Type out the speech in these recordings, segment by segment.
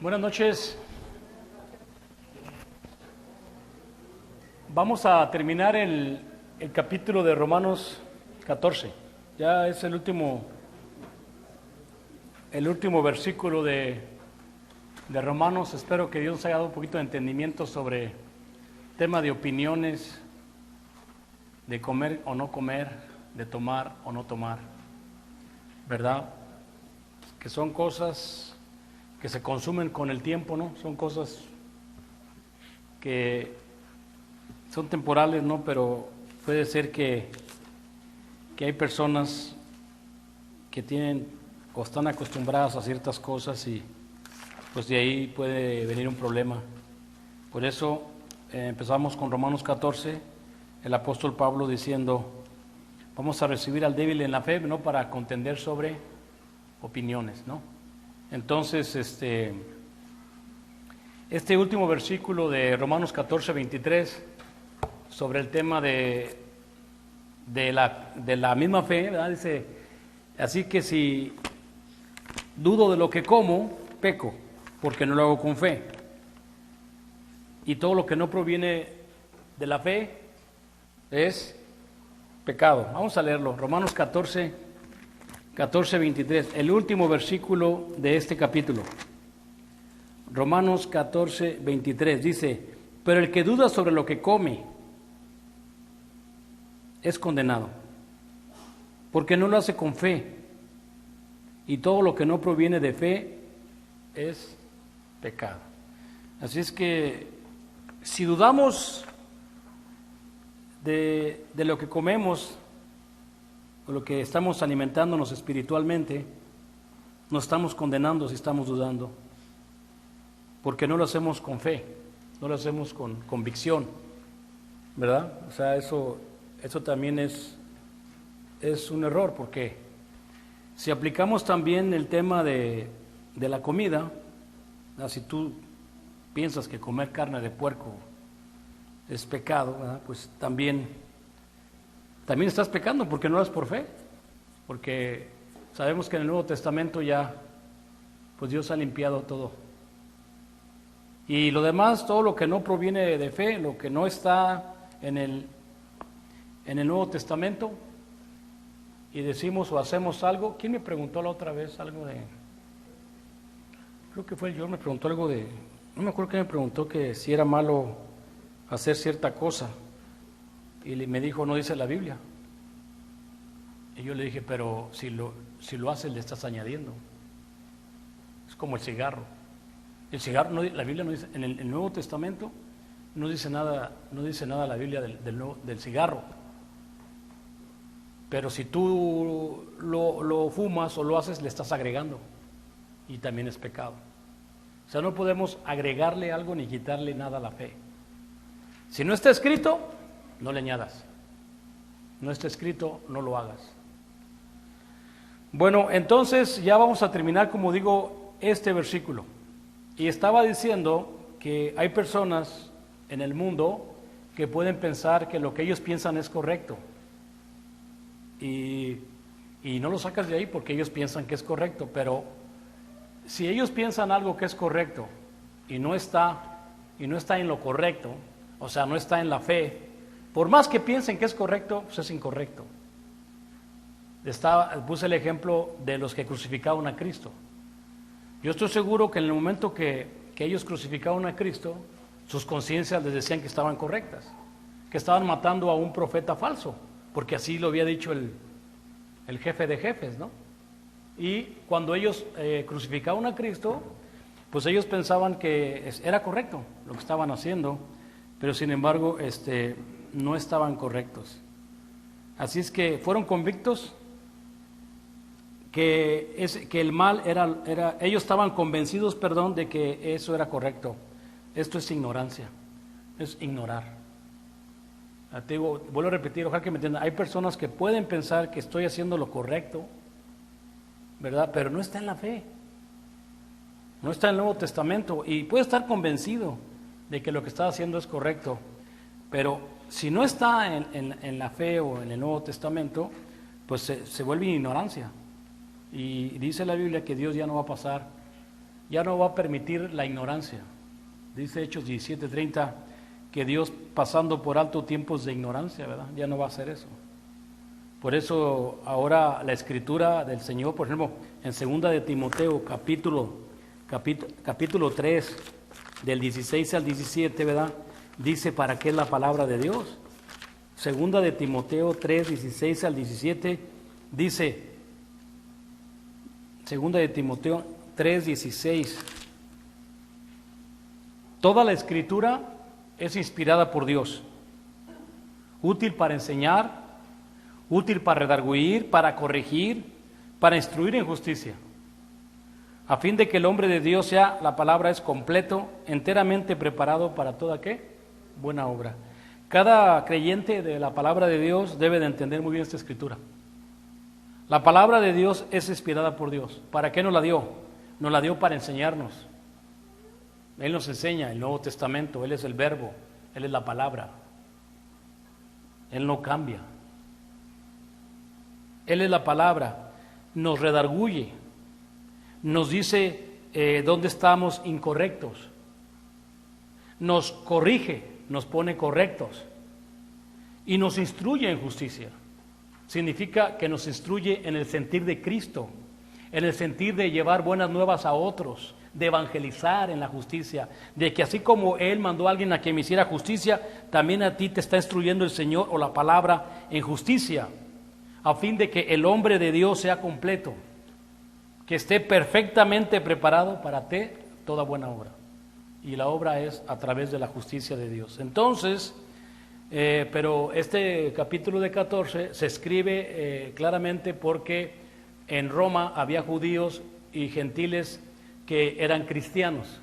Buenas noches. Vamos a terminar el capítulo de Romanos 14. Ya es el último versículo de Romanos. Espero que Dios nos haya dado un poquito de entendimiento sobre el tema de opiniones, de comer o no comer, de tomar o no tomar, ¿verdad? Que son cosas que se consumen con el tiempo, ¿no? Son cosas que son temporales, ¿no? Pero puede ser que hay personas que tienen o están acostumbradas a ciertas cosas y pues de ahí puede venir un problema. Por eso empezamos con Romanos 14, el apóstol Pablo diciendo, vamos a recibir al débil en la fe, ¿no? Para contender sobre opiniones, ¿no? Entonces, este último versículo de Romanos 14, 23, sobre el tema de la misma fe, ¿verdad? Dice, así que si dudo de lo que como, peco, porque no lo hago con fe. Y todo lo que no proviene de la fe es pecado. Vamos a leerlo, Romanos 14, 23, el último versículo de este capítulo. Romanos 14, 23 dice, pero el que duda sobre lo que come es condenado, porque no lo hace con fe, y todo lo que no proviene de fe es pecado. Así es que si dudamos de lo que comemos, o lo que estamos alimentándonos espiritualmente, nos estamos condenando si estamos dudando, porque no lo hacemos con fe, no lo hacemos con convicción, ¿verdad? O sea, eso también es un error, porque si aplicamos también el tema de la comida, ¿verdad? Si tú piensas que comer carne de puerco es pecado, ¿verdad? Pues también estás pecando porque no lo es por fe, porque sabemos que en el Nuevo Testamento ya, pues Dios ha limpiado todo. Y lo demás, todo lo que no proviene de fe, lo que no está en el Nuevo Testamento, y decimos o hacemos algo. ¿Quién me preguntó la otra vez algo de? Creo que fue el George, me preguntó algo de, no me acuerdo que me preguntó que si era malo hacer cierta cosa. Y me dijo, no dice la Biblia. Y yo le dije, pero si lo haces le estás añadiendo. Es como el cigarro. El cigarro, la Biblia no dice, en el Nuevo Testamento no dice nada la Biblia del cigarro. Pero si tú lo fumas o lo haces, le estás agregando. Y también es pecado. O sea, no podemos agregarle algo ni quitarle nada a la fe. Si no está escrito, no le añadas. No está escrito, no lo hagas. Bueno, entonces ya vamos a terminar, como digo, este versículo. Y estaba diciendo que hay personas en el mundo que pueden pensar que lo que ellos piensan es correcto. Y no lo sacas de ahí porque ellos piensan que es correcto. Pero si ellos piensan algo que es correcto y no está en lo correcto, o sea, no está en la fe, por más que piensen que es correcto, pues es incorrecto. Puse el ejemplo de los que crucificaron a Cristo. Yo estoy seguro que en el momento que ellos crucificaron a Cristo, sus conciencias les decían que estaban correctas, que estaban matando a un profeta falso, porque así lo había dicho el jefe de jefes, ¿no? Y cuando ellos crucificaron a Cristo, pues ellos pensaban que era correcto lo que estaban haciendo, pero sin embargo, no estaban correctos. Así es que fueron convictos que el mal era, ellos estaban convencidos, de que eso era correcto. Esto es ignorancia, es ignorar. Te digo, vuelvo a repetir, ojalá que me entiendan. Hay personas que pueden pensar que estoy haciendo lo correcto, ¿verdad? Pero no está en la fe, no está en el Nuevo Testamento, y puede estar convencido de que lo que está haciendo es correcto, pero si no está en la fe o en el Nuevo Testamento, pues se vuelve ignorancia. Y dice la Biblia que Dios ya no va a pasar ya no va a permitir la ignorancia. Dice Hechos 17:30 que Dios, pasando por alto tiempos de ignorancia, ¿verdad? Ya no va a hacer eso. Por eso ahora la escritura del Señor, por ejemplo, en 2 de Timoteo, capítulo 3, del 16 al 17, ¿verdad? Dice para qué es la palabra de Dios. 2 de Timoteo 3, 16 al 17, dice, 2 de Timoteo 3, 16, toda la escritura es inspirada por Dios, útil para enseñar, útil para redarguir, para corregir, para instruir en justicia, a fin de que el hombre de Dios sea, la palabra es completo, enteramente preparado para toda ¿qué? Buena obra. Cada creyente de la palabra de Dios debe de entender muy bien esta escritura. La palabra de Dios es inspirada por Dios. ¿Para qué nos la dio? Nos la dio para enseñarnos. Él nos enseña el Nuevo Testamento, Él es el verbo, Él es la palabra. Él no cambia. Él es la palabra, nos redarguye, nos dice dónde estamos incorrectos, nos corrige, nos pone correctos y nos instruye en justicia. Significa que nos instruye en el sentir de Cristo, en el sentir de llevar buenas nuevas a otros, de evangelizar en la justicia, de que así como Él mandó a alguien a que me hiciera justicia, también a ti te está instruyendo el Señor o la palabra en justicia, a fin de que el hombre de Dios sea completo, que esté perfectamente preparado para hacer toda buena obra. Y la obra es a través de la justicia de Dios. Entonces, pero este capítulo de 14 se escribe claramente porque en Roma había judíos y gentiles que eran cristianos.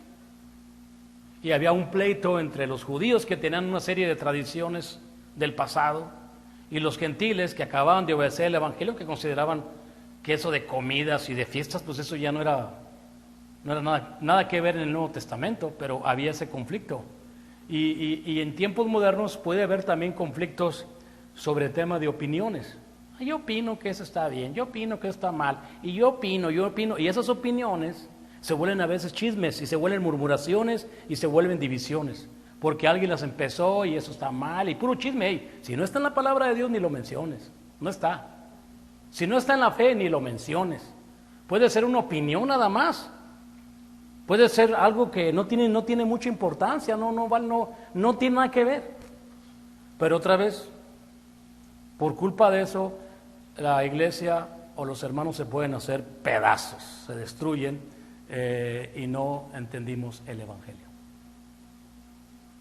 Y había un pleito entre los judíos que tenían una serie de tradiciones del pasado y los gentiles que acababan de obedecer el evangelio, que consideraban que eso de comidas y de fiestas, pues eso ya no era nada que ver en el Nuevo Testamento, pero había ese conflicto. Y en tiempos modernos puede haber también conflictos sobre el tema de opiniones. Yo opino que eso está bien, yo opino que eso está mal, y yo opino, y esas opiniones se vuelven a veces chismes, y se vuelven murmuraciones, y se vuelven divisiones, porque alguien las empezó y eso está mal, y puro chisme. Hey, si no está en la palabra de Dios, ni lo menciones, no está. Si no está en la fe, ni lo menciones. Puede ser una opinión nada más, puede ser algo que no tiene mucha importancia, no tiene nada que ver. Pero otra vez, por culpa de eso, la iglesia o los hermanos se pueden hacer pedazos, se destruyen y no entendimos el evangelio.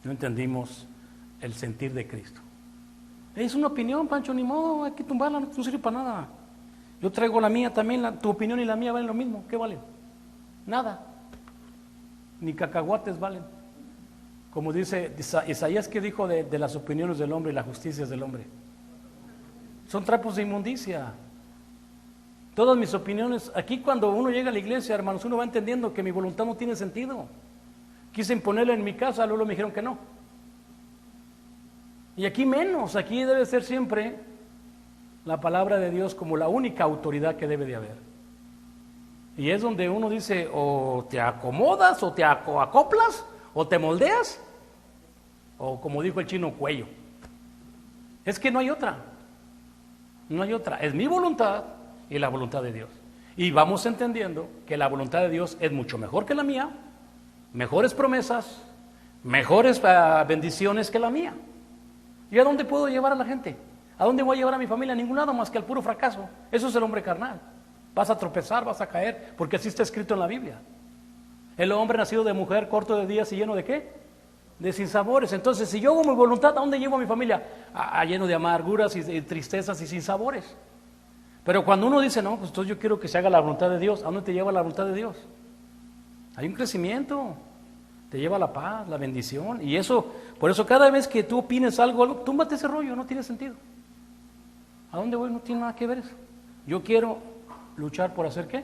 No entendimos el sentir de Cristo. Es una opinión, Pancho, ni modo, hay que tumbarla, no sirve para nada. Yo traigo la mía también, tu opinión y la mía valen lo mismo. ¿Qué valen? Nada. Ni cacahuates valen. Como dice Isaías, que dijo de las opiniones del hombre y las justicias del hombre. Son trapos de inmundicia. Todas mis opiniones, aquí cuando uno llega a la iglesia, hermanos, uno va entendiendo que mi voluntad no tiene sentido. Quise imponerla en mi casa, luego me dijeron que no. Y aquí menos, aquí debe ser siempre la palabra de Dios como la única autoridad que debe de haber. Y es donde uno dice, o te acomodas, o te acoplas, o te moldeas, o como dijo el chino, cuello. Es que no hay otra. No hay otra. Es mi voluntad y la voluntad de Dios. Y vamos entendiendo que la voluntad de Dios es mucho mejor que la mía, mejores promesas, mejores bendiciones que la mía. ¿Y a dónde puedo llevar a la gente? ¿A dónde voy a llevar a mi familia? A ningún lado más que al puro fracaso. Eso es el hombre carnal. Vas a tropezar, vas a caer, porque así está escrito en la Biblia. El hombre nacido de mujer, corto de días y lleno de ¿qué? De sinsabores. Entonces, si yo hago mi voluntad, ¿a dónde llevo a mi familia? Lleno de amarguras y de tristezas y sinsabores. Pero cuando uno dice, no, pues entonces yo quiero que se haga la voluntad de Dios, ¿a dónde te lleva la voluntad de Dios? Hay un crecimiento, te lleva la paz, la bendición. Y eso, por eso cada vez que tú opines algo, túmbate ese rollo, no tiene sentido. ¿A dónde voy? No tiene nada que ver eso. Yo quiero luchar por hacer ¿qué?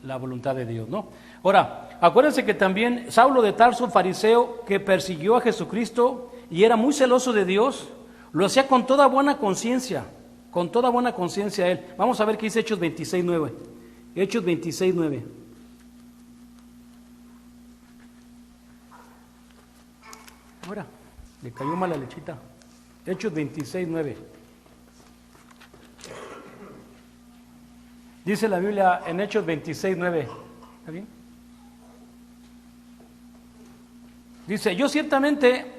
La voluntad de Dios, ¿no? Ahora, acuérdense que también Saulo de Tarso, fariseo, que persiguió a Jesucristo y era muy celoso de Dios, lo hacía con toda buena conciencia él. Vamos a ver qué dice Hechos 26:9. Hechos 26:9. Le cayó mal la lechita. Hechos 26:9. Dice la Biblia en Hechos 26:9. ¿Está bien? Dice, yo ciertamente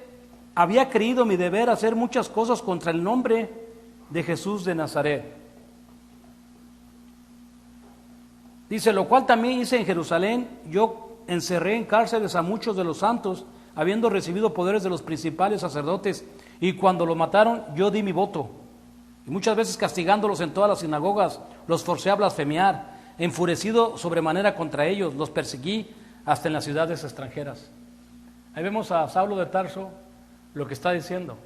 había creído mi deber hacer muchas cosas contra el nombre de Jesús de Nazaret. Dice, lo cual también hice en Jerusalén. Yo encerré en cárceles a muchos de los santos, habiendo recibido poderes de los principales sacerdotes, y cuando lo mataron, yo di mi voto. Y muchas veces castigándolos en todas las sinagogas, los forcé a blasfemiar. Enfurecido sobremanera contra ellos, los perseguí hasta en las ciudades extranjeras. Ahí vemos a Saulo de Tarso lo que está diciendo.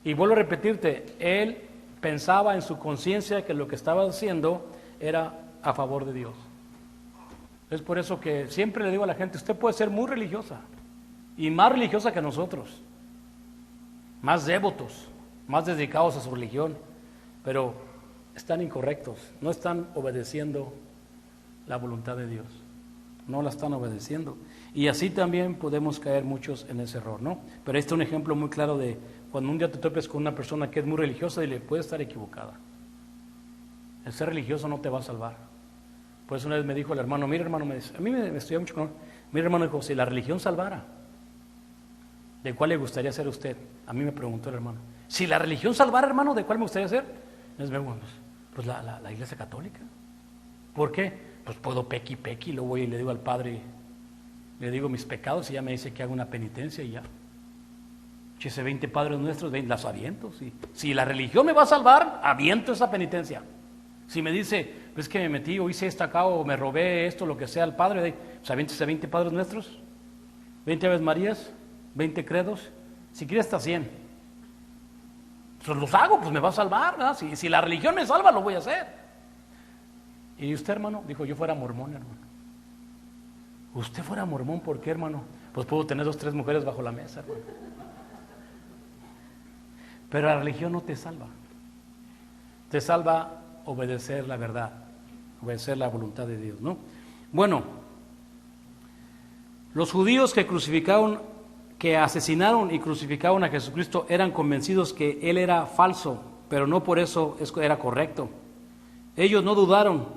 Y vuelvo a repetirte, él pensaba en su conciencia que lo que estaba haciendo era a favor de Dios. Es por eso que siempre le digo a la gente, usted puede ser muy religiosa y más religiosa que nosotros, más devotos, más dedicados a su religión, pero están incorrectos, no están obedeciendo la voluntad de Dios, no la están obedeciendo. Y así también podemos caer muchos en ese error, ¿no? Pero este es un ejemplo muy claro de cuando un día te topes con una persona que es muy religiosa y le puede estar equivocada. El ser religioso no te va a salvar. Por eso una vez me dijo el hermano, mira hermano, me dice, a mí me estudió mucho con él. Mira hermano, dijo, si la religión salvara, ¿de cuál le gustaría ser usted? A mí me preguntó el hermano. Si la religión salvara, hermano, ¿de cuál me gustaría ser? Pues la iglesia católica. ¿Por qué? Pues puedo pequi, luego voy y le digo al padre, le digo mis pecados y ya me dice que haga una penitencia y ya. Ese 20 padres nuestros, las aviento. ¿Sí? Si la religión me va a salvar, aviento esa penitencia. Si me dice, pues que me metí o hice esto acá o me robé esto, lo que sea, al padre, pues aviéntese 20 padres nuestros, 20 Aves Marías, 20 credos, si quiere hasta 100. Pues los hago, pues me va a salvar, ¿verdad? Si la religión me salva, lo voy a hacer. Y usted, hermano, dijo, yo fuera mormón, hermano. ¿Usted fuera mormón? ¿Por qué, hermano? Pues puedo tener 2 o 3 mujeres bajo la mesa, hermano. Pero la religión no te salva. Te salva obedecer la verdad, obedecer la voluntad de Dios, ¿no? Bueno, los judíos que asesinaron y crucificaron a Jesucristo eran convencidos que Él era falso, pero no por eso era correcto. Ellos no dudaron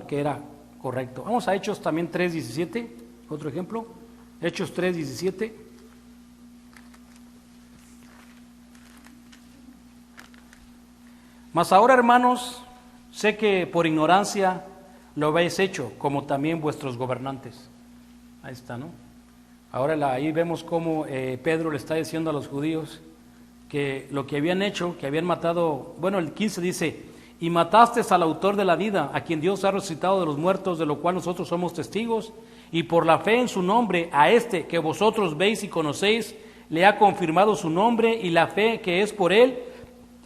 que era correcto. Vamos a Hechos también 3:17, otro ejemplo, Hechos 3:17. Mas ahora, hermanos, sé que por ignorancia lo habéis hecho, como también vuestros gobernantes. Ahí está, ¿no? Ahora ahí vemos cómo Pedro le está diciendo a los judíos que lo que habían hecho, que habían matado, bueno, el 15 dice, y mataste al autor de la vida, a quien Dios ha resucitado de los muertos, de lo cual nosotros somos testigos, y por la fe en su nombre, a este que vosotros veis y conocéis, le ha confirmado su nombre, y la fe que es por él,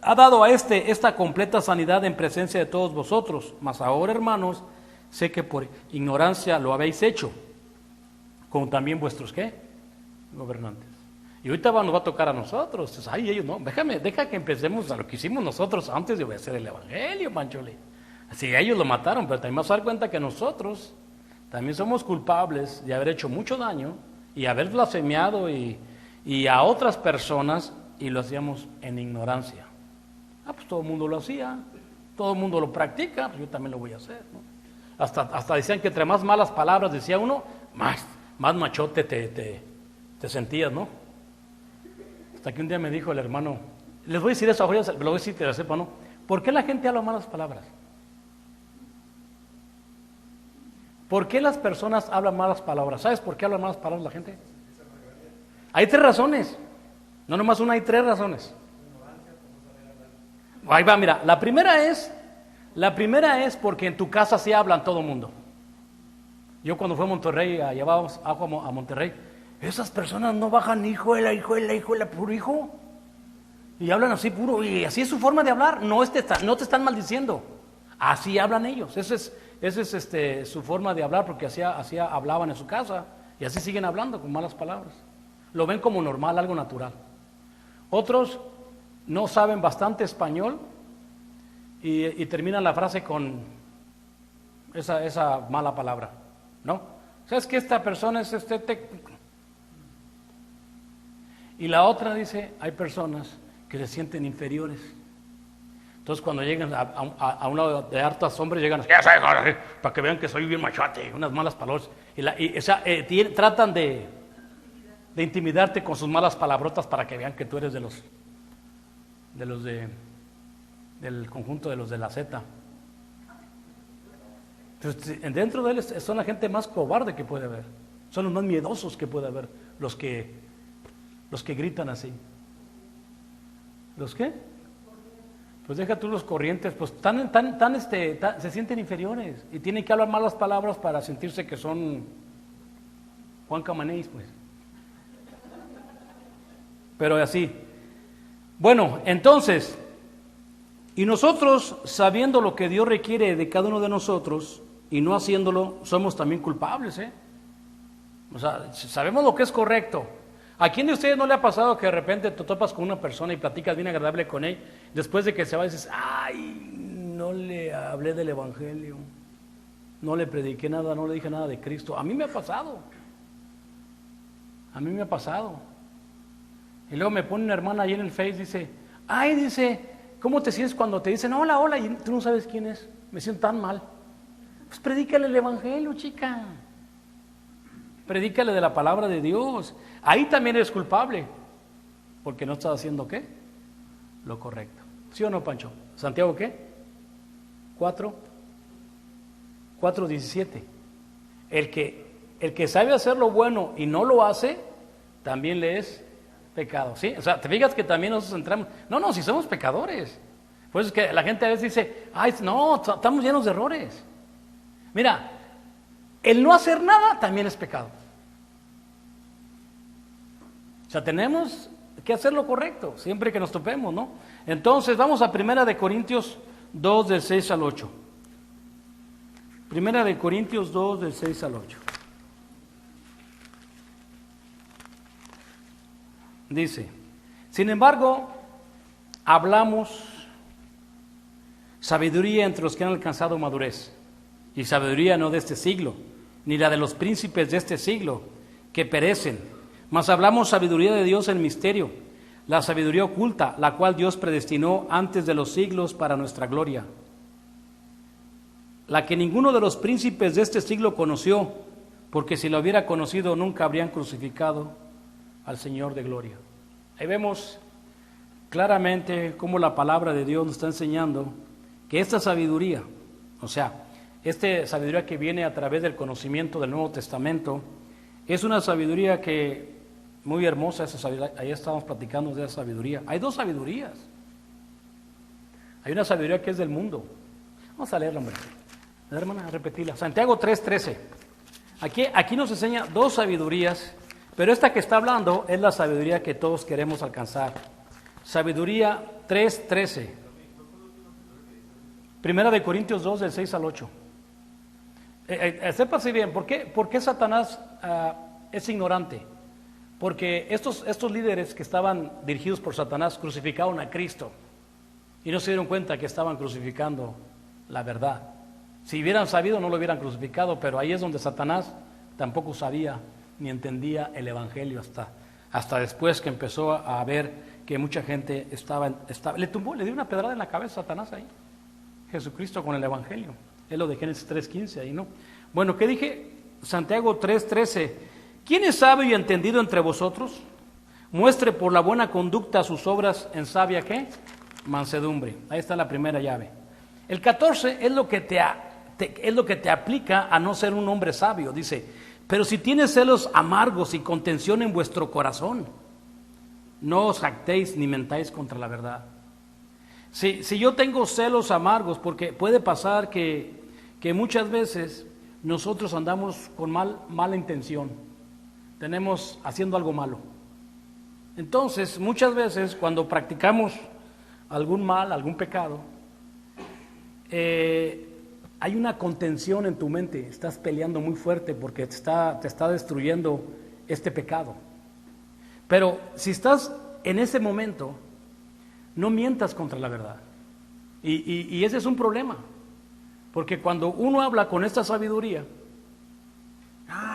ha dado a esta completa sanidad en presencia de todos vosotros. Mas ahora, hermanos, sé que por ignorancia lo habéis hecho, como también vuestros, ¿qué? Gobernantes. Y ahorita nos va a tocar a nosotros. Entonces, ay, ellos no, deja que empecemos a lo que hicimos nosotros antes de obedecer el evangelio, manchole. Así ellos lo mataron, pero también vas a dar cuenta que nosotros también somos culpables de haber hecho mucho daño y haber blasfemiado y a otras personas, y lo hacíamos en ignorancia. Pues todo el mundo lo hacía, todo el mundo lo practica, pues yo también lo voy a hacer, ¿no? Hasta decían que entre más malas palabras decía uno, más machote te sentías, ¿no? Hasta que un día me dijo el hermano, les voy a decir eso, lo voy a decir que lo sepa, ¿no? ¿Por qué la gente habla malas palabras? ¿Por qué las personas hablan malas palabras? ¿Sabes por qué hablan malas palabras la gente? Hay 3 razones, no nomás una, hay 3 razones. Ahí va, mira, la primera es porque en tu casa sí hablan todo el mundo. Yo cuando fui a Monterrey, llevábamos agua a Monterrey, esas personas no bajan hijuela, puro hijo, y hablan así puro, y así es su forma de hablar, no te están maldiciendo, así hablan ellos, esa es su forma de hablar, porque así hablaban en su casa, y así siguen hablando con malas palabras, lo ven como normal, algo natural. Otros no saben bastante español y terminan la frase con esa mala palabra, ¿no? ¿Sabes que esta persona es Y la otra dice, hay personas que se sienten inferiores. Entonces cuando llegan a un lado de hartas hombres, llegan así, para que vean que soy bien machote, unas malas palabras. Tratan de intimidarte con sus malas palabrotas para que vean que tú eres del conjunto de los de la Z. Entonces, dentro de él son la gente más cobarde que puede haber. Son los más miedosos que puede haber, los que gritan así. ¿Los qué? Pues deja tú los corrientes, pues se sienten inferiores y tienen que hablar malas palabras para sentirse que son Juan Camanés, pues. Pero así. Bueno, entonces, y nosotros, sabiendo lo que Dios requiere de cada uno de nosotros y no haciéndolo, somos también culpables, ¿eh? O sea, sabemos lo que es correcto. ¿A quién de ustedes no le ha pasado que de repente te topas con una persona y platicas bien agradable con él, después de que se va dices, ay, no le hablé del Evangelio, no le prediqué nada, no le dije nada de Cristo? A mí me ha pasado. Y luego me pone una hermana ahí en el Face, dice, ay, dice, ¿cómo te sientes cuando te dicen hola, hola, y tú no sabes quién es? Me siento tan mal. Pues predícale el Evangelio, chica. Predícale de la palabra de Dios. Ahí también eres culpable, porque no estás haciendo ¿qué? Lo correcto. ¿Sí o no, Pancho? ¿Santiago qué? 4:17. El que sabe hacer lo bueno y no lo hace, también le es pecado. ¿Sí? O sea, te fijas que también nosotros entramos. No, si somos pecadores. Por eso es que la gente a veces dice, ay, no, estamos llenos de errores. Mira, el no hacer nada también es pecado. O sea, tenemos que hacer lo correcto, siempre que nos topemos, ¿no? Entonces, vamos a 1 Corintios 2, del 6 al 8. 1 Corintios 2, del 6 al 8. Dice, sin embargo, hablamos sabiduría entre los que han alcanzado madurez, y sabiduría no de este siglo, ni la de los príncipes de este siglo, que perecen, mas hablamos sabiduría de Dios en misterio, la sabiduría oculta, la cual Dios predestinó antes de los siglos para nuestra gloria, la que ninguno de los príncipes de este siglo conoció, porque si la hubiera conocido nunca habrían crucificado al Señor de gloria. Ahí vemos claramente cómo la palabra de Dios nos está enseñando que esta sabiduría, o sea, esta sabiduría que viene a través del conocimiento del Nuevo Testamento, es una sabiduría que, muy hermosa esa sabiduría. Ahí estábamos platicando de esa sabiduría. Hay dos sabidurías. Hay una sabiduría que es del mundo. Vamos a leerla, hombre. Hermana, repetirla. Santiago 3:13. Aquí nos enseña dos sabidurías, pero esta que está hablando es la sabiduría que todos queremos alcanzar. Sabiduría 3:13. 1 Corintios 2, del 6 al 8. Sépase bien, ¿por qué Satanás es ignorante? Porque estos líderes que estaban dirigidos por Satanás crucificaron a Cristo y no se dieron cuenta que estaban crucificando la verdad. Si hubieran sabido no lo hubieran crucificado, pero ahí es donde Satanás tampoco sabía ni entendía el Evangelio hasta después que empezó a ver que mucha gente le dio una pedrada en la cabeza a Satanás ahí, Jesucristo con el Evangelio. Es lo de Génesis 3:15 ahí, ¿no? Bueno, ¿qué dije? Santiago 3:13. ¿Quién es sabio y entendido entre vosotros? Muestre por la buena conducta sus obras en sabia, ¿qué? Mansedumbre. Ahí está la primera llave. El 14 es lo que te aplica a no ser un hombre sabio. Dice, pero si tienes celos amargos y contención en vuestro corazón, no os jactéis ni mentáis contra la verdad. Si yo tengo celos amargos, porque puede pasar que muchas veces nosotros andamos con mala intención, tenemos haciendo algo malo. Entonces, muchas veces cuando practicamos algún mal, algún pecado, hay una contención en tu mente, estás peleando muy fuerte porque te está destruyendo este pecado. Pero si estás en ese momento, no mientas contra la verdad. Y ese es un problema, porque cuando uno habla con esta sabiduría,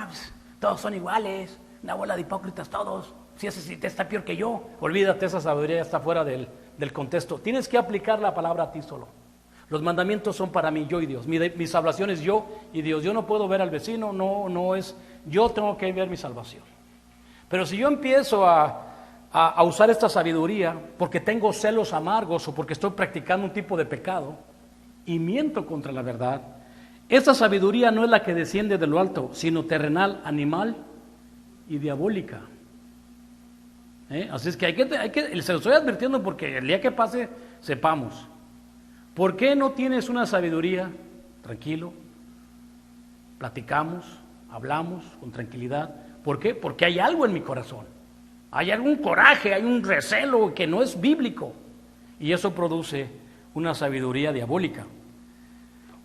pues, todos son iguales, una bola de hipócritas todos, si te está peor que yo. Olvídate, esa sabiduría está fuera del contexto. Tienes que aplicar la palabra a ti solo. Los mandamientos son para mí, yo y Dios. Mi salvación es yo y Dios. Yo no puedo ver al vecino, no es, yo tengo que ver mi salvación. Pero si yo empiezo a usar esta sabiduría porque tengo celos amargos o porque estoy practicando un tipo de pecado y miento contra la verdad, esta sabiduría no es la que desciende de lo alto, sino terrenal, animal y diabólica. Así es que hay que se lo estoy advirtiendo porque el día que pase sepamos. ¿Por qué no tienes una sabiduría? Tranquilo, platicamos, hablamos con tranquilidad. ¿Por qué? Porque hay algo en mi corazón. Hay algún coraje, hay un recelo que no es bíblico. Y eso produce una sabiduría diabólica.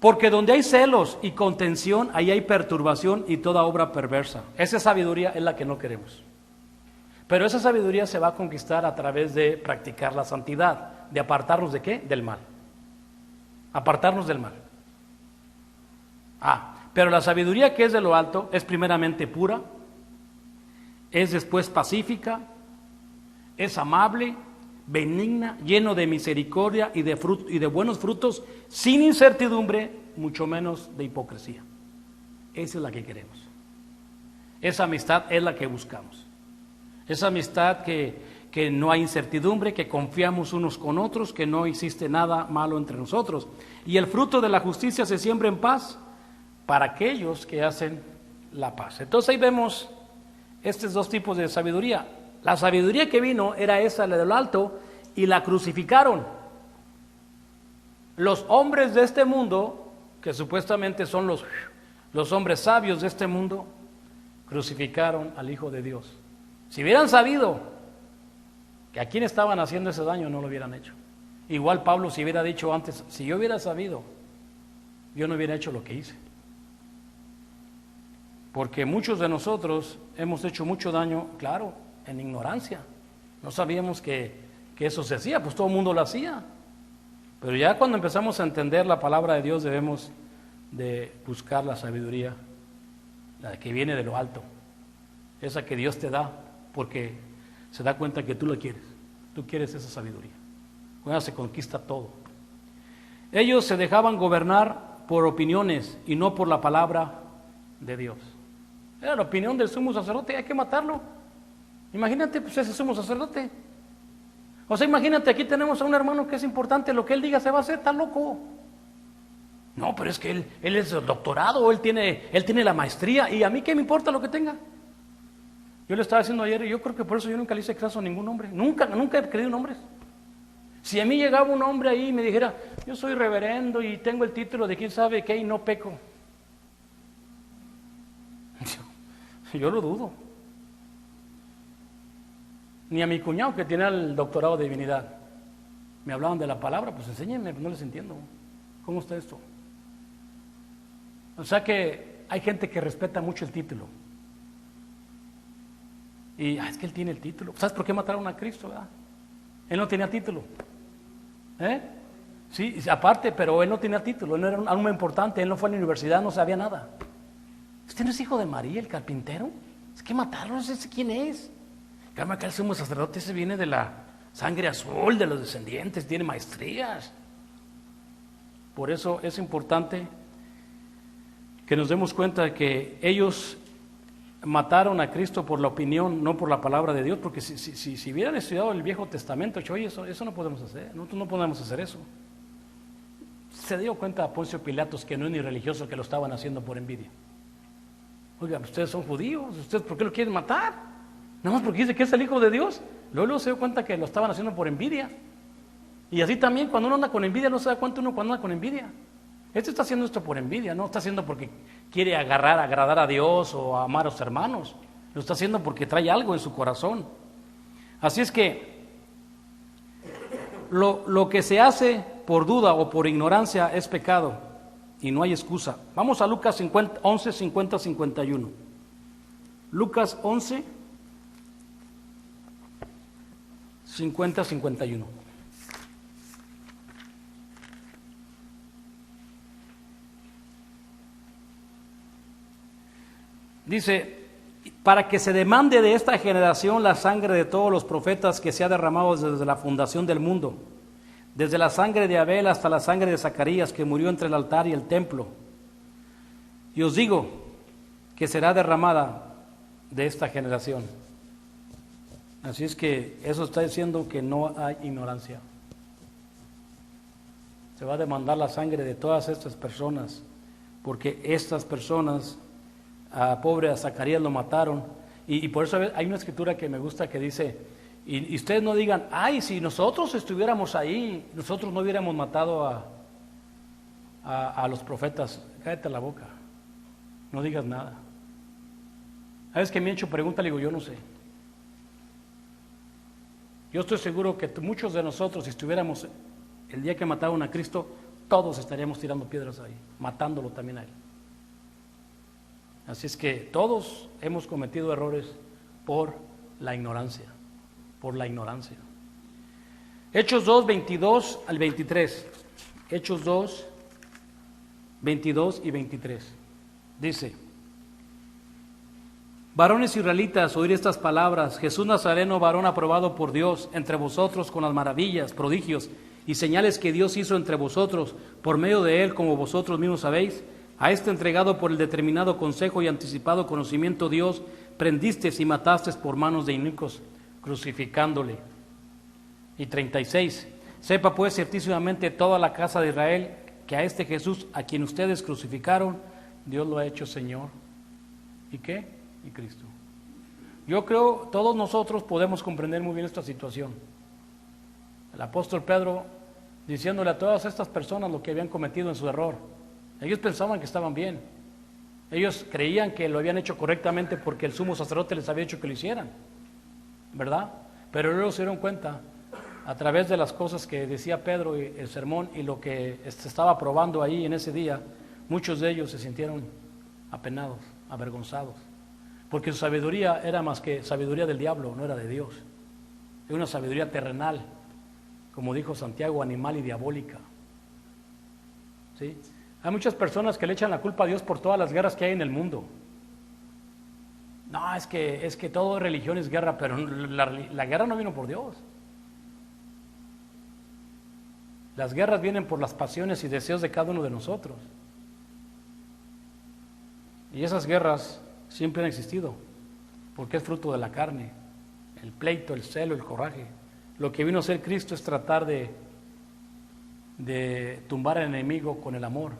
Porque donde hay celos y contención, ahí hay perturbación y toda obra perversa. Esa sabiduría es la que no queremos. Pero esa sabiduría se va a conquistar a través de practicar la santidad, de apartarnos de ¿qué? Del mal. Apartarnos del mal. Pero la sabiduría que es de lo alto es primeramente pura, es después pacífica, es amable, benigna, lleno de misericordia y de buenos frutos, sin incertidumbre, mucho menos de hipocresía. Esa es la que queremos. Esa amistad es la que buscamos. Esa amistad que no hay incertidumbre, que confiamos unos con otros, que no existe nada malo entre nosotros. Y el fruto de la justicia se siembra en paz para aquellos que hacen la paz. Entonces ahí vemos estos dos tipos de sabiduría. La sabiduría que vino era esa, la de lo alto, y la crucificaron. Los hombres de este mundo, que supuestamente son los hombres sabios de este mundo, crucificaron al Hijo de Dios. Si hubieran sabido que a quien estaban haciendo ese daño, no lo hubieran hecho. Igual Pablo si hubiera dicho antes, si yo hubiera sabido, yo no hubiera hecho lo que hice. Porque muchos de nosotros hemos hecho mucho daño, claro, en ignorancia. No sabíamos que eso se hacía, pues todo el mundo lo hacía. Pero ya cuando empezamos a entender la palabra de Dios, debemos de buscar la sabiduría, la que viene de lo alto, esa que Dios te da, porque se da cuenta que tú la quieres. Tú quieres esa sabiduría. Con ella se conquista todo. Ellos se dejaban gobernar por opiniones y no por la palabra de Dios. Era la opinión del sumo sacerdote, hay que matarlo. Imagínate, pues ese sumo sacerdote. O sea, imagínate, aquí tenemos a un hermano que es importante, lo que él diga se va a hacer, está loco. No, pero es que él es doctorado, él tiene la maestría, y a mí qué me importa lo que tenga. Yo le estaba diciendo ayer, y yo creo que por eso yo nunca le hice caso a ningún hombre, nunca he creído en hombres. Si a mí llegaba un hombre ahí y me dijera, yo soy reverendo y tengo el título de quién sabe qué y no peco, yo lo dudo. Ni a mi cuñado que tiene el doctorado de divinidad me hablaban de la palabra, pues enséñenme, no les entiendo. ¿Cómo está esto? O sea que hay gente que respeta mucho el título. Y es que él tiene el título. ¿Sabes por qué mataron a Cristo? ¿Verdad? Él no tenía título. Sí, aparte, pero él no tenía título, él no era un hombre importante, él no fue a la universidad, no sabía nada. ¿Usted no es hijo de María, el carpintero? Es que matarlo, no sé quién es. Carmen, acá el sumo sacerdote, ese viene de la sangre azul, de los descendientes, tiene maestrías. Por eso es importante que nos demos cuenta de que ellos mataron a Cristo por la opinión, no por la palabra de Dios, porque si hubieran estudiado el Viejo Testamento, oye, eso no podemos hacer, nosotros no podemos hacer eso. Se dio cuenta Poncio Pilatos que no es ni religioso, que lo estaban haciendo por envidia. Oigan, ustedes son judíos, ¿ustedes por qué lo quieren matar? Nada más porque dice que es el Hijo de Dios. Luego se dio cuenta que lo estaban haciendo por envidia. Y así también cuando uno anda con envidia, no se da cuenta uno cuando anda con envidia. Este está haciendo esto por envidia, no está haciendo porque quiere agradar a Dios o amar a sus hermanos. Lo está haciendo porque trae algo en su corazón. Así es que lo que se hace por duda o por ignorancia es pecado y no hay excusa. Vamos a Lucas 11, 50, 51. Lucas 11, 50, 51. Dice, para que se demande de esta generación la sangre de todos los profetas que se ha derramado desde la fundación del mundo, desde la sangre de Abel hasta la sangre de Zacarías, que murió entre el altar y el templo. Y os digo que será derramada de esta generación. Así es que eso está diciendo que no hay ignorancia. Se va a demandar la sangre de todas estas personas, porque estas personas, pobre a Zacarías lo mataron, y por eso hay una escritura que me gusta que dice, y ustedes no digan, ay, si nosotros estuviéramos ahí, nosotros no hubiéramos matado a los profetas. Cállate la boca, no digas nada. A veces que me han hecho preguntas, le digo, yo no sé. Yo estoy seguro que muchos de nosotros, si estuviéramos el día que mataron a Cristo, todos estaríamos tirando piedras ahí, matándolo también a él. Así es que todos hemos cometido errores por la ignorancia, Hechos 2, 22 al 23. Hechos 2, 22 y 23. Dice: varones israelitas, oír estas palabras. Jesús Nazareno, varón aprobado por Dios entre vosotros con las maravillas, prodigios y señales que Dios hizo entre vosotros por medio de él, como vosotros mismos sabéis. A este entregado por el determinado consejo y anticipado conocimiento Dios, prendisteis y matasteis por manos de inicuos, crucificándole. Y 36. Sepa pues ciertísimamente toda la casa de Israel que a este Jesús, a quien ustedes crucificaron, Dios lo ha hecho Señor. ¿Y qué? Y Cristo. Yo creo todos nosotros podemos comprender muy bien esta situación. El apóstol Pedro diciéndole a todas estas personas lo que habían cometido en su error. Ellos pensaban que estaban bien. Ellos creían que lo habían hecho correctamente porque el sumo sacerdote les había dicho que lo hicieran, ¿verdad? Pero luego se dieron cuenta, a través de las cosas que decía Pedro y el sermón y lo que se estaba probando ahí en ese día, muchos de ellos se sintieron apenados, avergonzados, porque su sabiduría era más que sabiduría del diablo, no era de Dios. Era una sabiduría terrenal, como dijo Santiago, animal y diabólica. ¿Sí? Hay muchas personas que le echan la culpa a Dios por todas las guerras que hay en el mundo. No, es que todo religión es guerra, pero la guerra no vino por Dios. Las guerras vienen por las pasiones y deseos de cada uno de nosotros. Y esas guerras siempre han existido, porque es fruto de la carne, el pleito, el celo, el coraje. Lo que vino a hacer Cristo es tratar de tumbar al enemigo con el amor,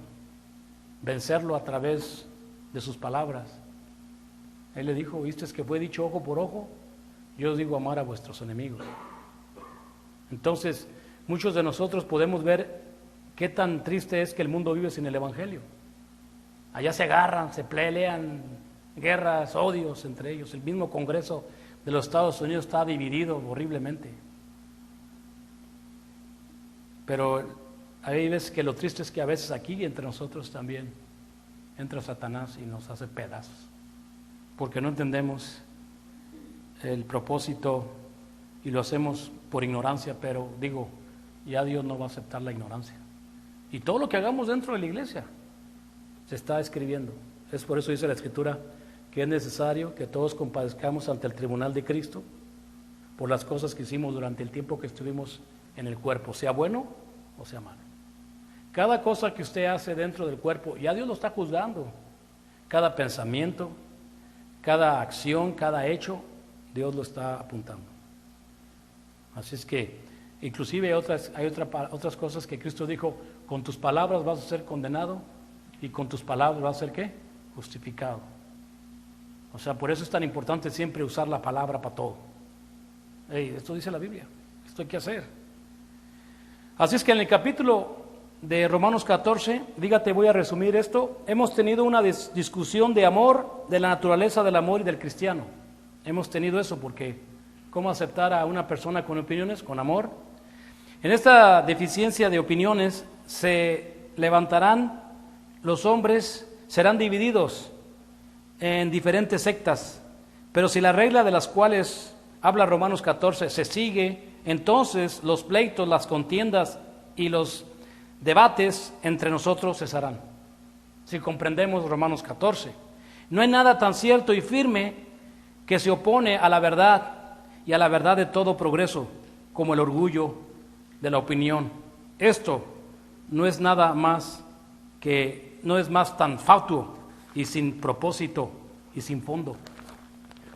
vencerlo a través de sus palabras. Él le dijo, ¿viste que fue dicho ojo por ojo? Yo os digo amar a vuestros enemigos. Entonces, muchos de nosotros podemos ver qué tan triste es que el mundo vive sin el Evangelio. Allá se agarran, se pelean, guerras, odios entre ellos. El mismo Congreso de los Estados Unidos está dividido horriblemente. Pero hay veces que lo triste es que a veces aquí entre nosotros también entra Satanás y nos hace pedazos, porque no entendemos el propósito y lo hacemos por ignorancia, pero digo, ya Dios no va a aceptar la ignorancia. Y todo lo que hagamos dentro de la iglesia se está escribiendo. Es por eso dice la Escritura que es necesario que todos compadezcamos ante el tribunal de Cristo por las cosas que hicimos durante el tiempo que estuvimos en el cuerpo, sea bueno o sea malo. Cada cosa que usted hace dentro del cuerpo, ya Dios lo está juzgando. Cada pensamiento, cada acción, cada hecho, Dios lo está apuntando. Así es que, inclusive hay otras cosas que Cristo dijo, con tus palabras vas a ser condenado y con tus palabras vas a ser ¿qué? Justificado. O sea, por eso es tan importante siempre usar la palabra para todo. Esto dice la Biblia, esto hay que hacer. Así es que en el capítulo de Romanos 14, dígate, voy a resumir esto. Hemos tenido una discusión de amor, de la naturaleza del amor y del cristiano. Hemos tenido eso porque ¿cómo aceptar a una persona con opiniones? Con amor. En esta deficiencia de opiniones se levantarán los hombres, serán divididos en diferentes sectas. Pero si la regla de las cuales habla Romanos 14 se sigue, entonces los pleitos, las contiendas y los debates entre nosotros cesarán. Si comprendemos Romanos 14, no hay nada tan cierto y firme que se opone a la verdad y a la verdad de todo progreso, como el orgullo de la opinión. Esto no es nada más que, no es más tan fatuo y sin propósito y sin fondo.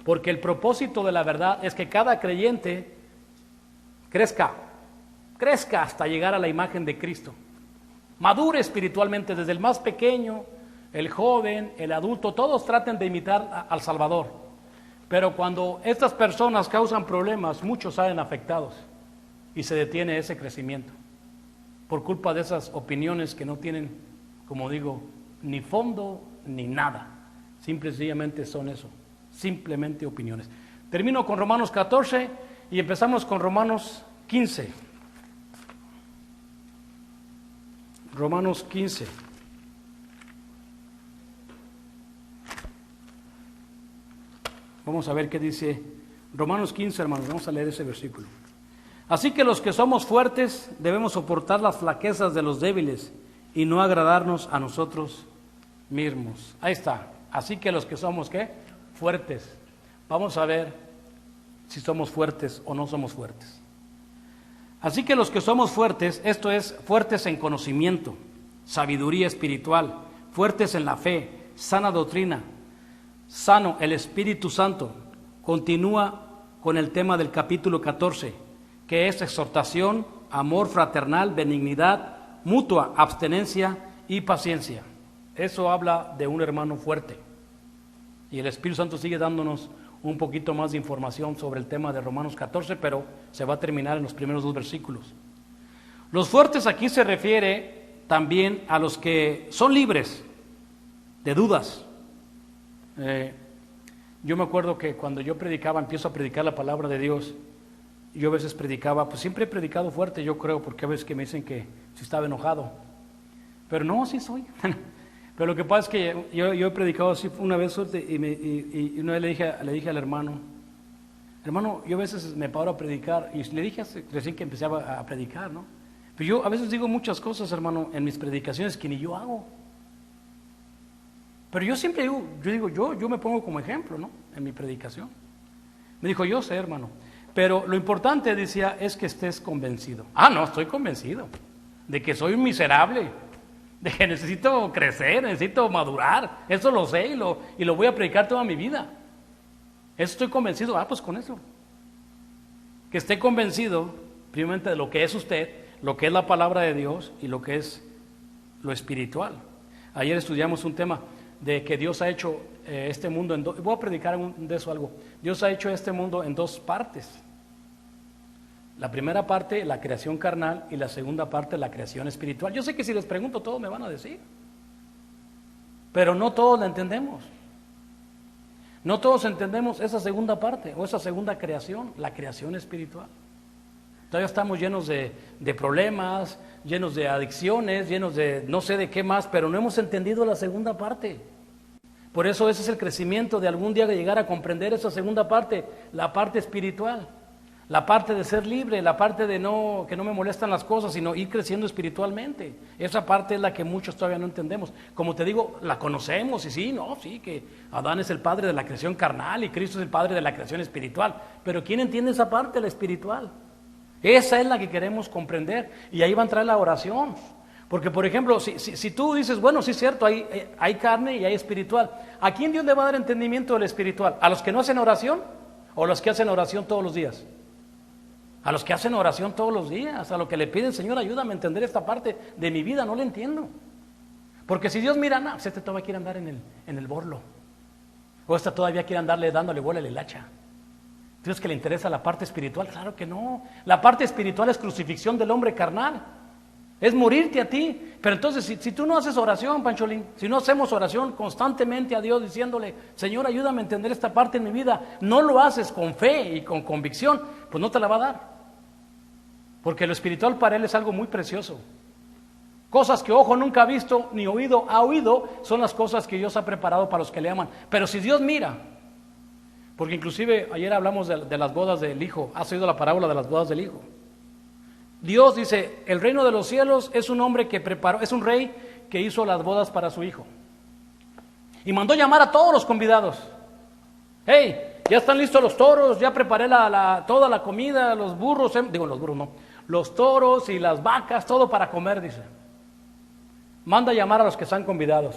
Porque el propósito de la verdad es que cada creyente crezca hasta llegar a la imagen de Cristo. Madure espiritualmente desde el más pequeño, el joven, el adulto, todos traten de imitar al Salvador. Pero cuando estas personas causan problemas, muchos salen afectados y se detiene ese crecimiento por culpa de esas opiniones que no tienen, como digo, ni fondo ni nada. Simple y sencillamente son eso, simplemente opiniones. Termino con Romanos 14 y empezamos con Romanos 15. Romanos 15. Vamos a ver qué dice Romanos 15, hermanos. Vamos a leer ese versículo. Así que los que somos fuertes debemos soportar las flaquezas de los débiles y no agradarnos a nosotros mismos. Ahí está. Así que los que somos, ¿qué? Fuertes. Vamos a ver si somos fuertes o no somos fuertes. Así que los que somos fuertes, esto es, fuertes en conocimiento, sabiduría espiritual, fuertes en la fe, sana doctrina, sano el Espíritu Santo. Continúa con el tema del capítulo 14, que es exhortación, amor fraternal, benignidad, mutua abstenencia y paciencia. Eso habla de un hermano fuerte. Y el Espíritu Santo sigue dándonos un poquito más de información sobre el tema de Romanos 14, pero se va a terminar en los primeros 2 versículos. Los fuertes aquí se refiere también a los que son libres de dudas. Yo me acuerdo que cuando yo predicaba, empiezo a predicar la palabra de Dios, yo a veces predicaba, pues siempre he predicado fuerte, yo creo, porque a veces que me dicen que si estaba enojado, pero no, sí soy. Pero lo que pasa es que yo he predicado así una vez suerte y una vez le dije al hermano, yo a veces me paro a predicar, y le dije recién que empecé a predicar, ¿no? Pero yo a veces digo muchas cosas, hermano, en mis predicaciones que ni yo hago. Pero yo siempre digo, yo me pongo como ejemplo, ¿no? En mi predicación. Me dijo, yo sé, hermano, pero lo importante, decía, es que estés convencido. No, estoy convencido de que soy un miserable, de que necesito crecer, necesito madurar. Eso lo sé y lo voy a predicar toda mi vida. Eso estoy convencido. Pues con eso. Que esté convencido, primeramente, de lo que es usted, lo que es la palabra de Dios y lo que es lo espiritual. Ayer estudiamos un tema de que Dios ha hecho este mundo en dos. Voy a predicar de eso algo. Dios ha hecho este mundo en 2 partes. La primera parte, la creación carnal, y la segunda parte, la creación espiritual. Yo sé que si les pregunto, todos me van a decir, pero no todos la entendemos. No todos entendemos esa segunda parte, o esa segunda creación, la creación espiritual. Todavía estamos llenos de problemas, llenos de adicciones, llenos de no sé de qué más, pero no hemos entendido la segunda parte. Por eso ese es el crecimiento de algún día de llegar a comprender esa segunda parte, la parte espiritual. La parte de ser libre, la parte de que no me molestan las cosas, sino ir creciendo espiritualmente. Esa parte es la que muchos todavía no entendemos. Como te digo, la conocemos y sí, que Adán es el padre de la creación carnal y Cristo es el padre de la creación espiritual. Pero ¿quién entiende esa parte, la espiritual? Esa es la que queremos comprender y ahí va a entrar la oración. Porque, por ejemplo, si tú dices, bueno, sí es cierto, hay carne y hay espiritual. ¿A quién Dios le va a dar entendimiento del espiritual? ¿A los que no hacen oración o a los que hacen oración todos los días? A los que hacen oración todos los días, a los que le piden, Señor, ayúdame a entender esta parte de mi vida, no la entiendo. Porque si Dios mira, este todavía quiere andar en el borlo. O esta todavía quiere andarle dándole bola a la hilacha. ¿Crees que le interesa la parte espiritual? Claro que no. La parte espiritual es crucifixión del hombre carnal. Es morirte a ti. Pero entonces, si tú no haces oración, Pancholín, si no hacemos oración constantemente a Dios diciéndole, Señor, ayúdame a entender esta parte en mi vida, no lo haces con fe y con convicción, pues no te la va a dar. Porque lo espiritual para Él es algo muy precioso. Cosas que ojo nunca ha visto ni oído ha oído son las cosas que Dios ha preparado para los que le aman. Pero si Dios mira, porque inclusive ayer hablamos de las bodas del Hijo, ¿has oído la parábola de las bodas del Hijo? Dios dice, el reino de los cielos es un hombre que preparó, es un rey que hizo las bodas para su hijo. Y mandó llamar a todos los convidados. Hey, ya están listos los toros, ya preparé toda la comida, los burros, los burros no, los toros y las vacas, todo para comer, dice. Manda a llamar a los que están convidados.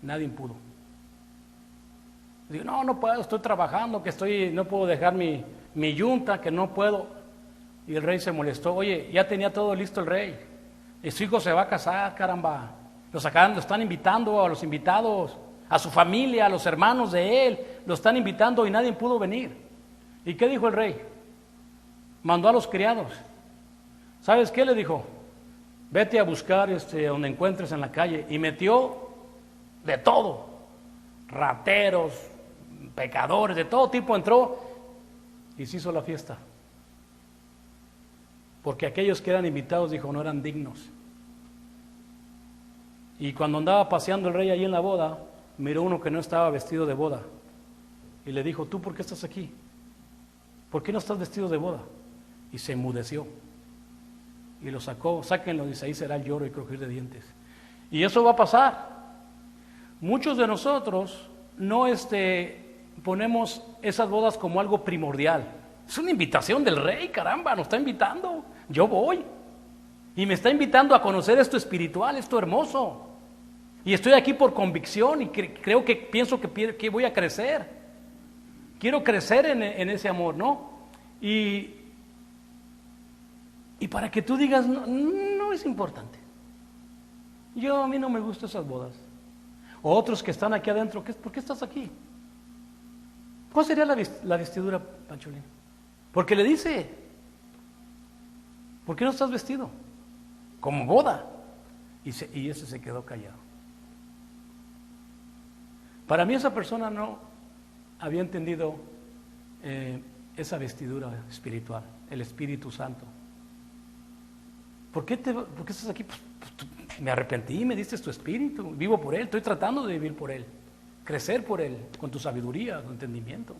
Nadie pudo. Digo, no puedo, estoy trabajando, no puedo dejar mi yunta, que no puedo. Y el rey se molestó. Oye, ya tenía todo listo el rey. Y su hijo se va a casar, caramba. Lo están invitando a los invitados, a su familia, a los hermanos de él. Lo están invitando y nadie pudo venir. ¿Y qué dijo el rey? Mandó a los criados. ¿Sabes qué le dijo? Vete a buscar donde encuentres en la calle. Y metió de todo. Rateros, pecadores, de todo tipo entró y se hizo la fiesta. Porque aquellos que eran invitados, dijo, no eran dignos. Y cuando andaba paseando el rey allí en la boda, miró uno que no estaba vestido de boda. Y le dijo, ¿tú por qué estás aquí? ¿Por qué no estás vestido de boda? Y se enmudeció. Y lo sacó, sáquenlo, dice, ahí será el lloro y crujir de dientes. Y eso va a pasar. Muchos de nosotros no ponemos esas bodas como algo primordial. Es una invitación del rey, caramba, nos está invitando. Yo voy. Y me está invitando a conocer esto espiritual, esto hermoso. Y estoy aquí por convicción y pienso que voy a crecer. Quiero crecer en ese amor, ¿no? Y para que tú digas, no es importante. A mí no me gustan esas bodas. O otros que están aquí adentro, ¿por qué estás aquí? ¿Cuál sería la vestidura, Pancholín? Porque le dice, ¿por qué no estás vestido? Como boda. Y ese se quedó callado. Para mí esa persona no había entendido esa vestidura espiritual, el Espíritu Santo. ¿Por qué estás aquí? Pues, me arrepentí, me diste tu espíritu, vivo por Él, estoy tratando de vivir por Él, crecer por Él, con tu sabiduría, tu entendimiento.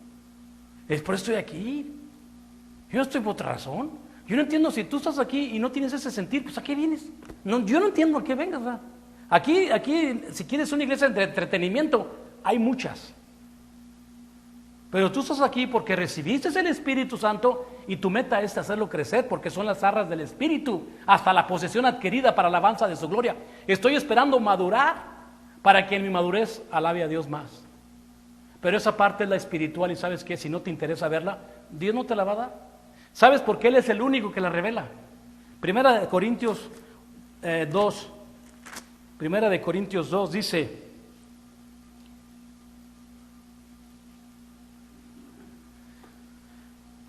Es por eso estoy aquí. Yo no estoy por otra razón. Yo no entiendo si tú estás aquí y no tienes ese sentir, pues ¿a qué vienes? Yo no entiendo a qué vengas, ¿verdad? Aquí, si quieres una iglesia de entretenimiento, hay muchas. Pero tú estás aquí porque recibiste el Espíritu Santo y tu meta es hacerlo crecer porque son las arras del Espíritu hasta la posesión adquirida para la alabanza de su gloria. Estoy esperando madurar para que en mi madurez alabe a Dios más. Pero esa parte es la espiritual y ¿sabes qué? Si no te interesa verla, Dios no te la va a dar. ¿Sabes por qué Él es el único que la revela? Primera de Corintios 2 dice...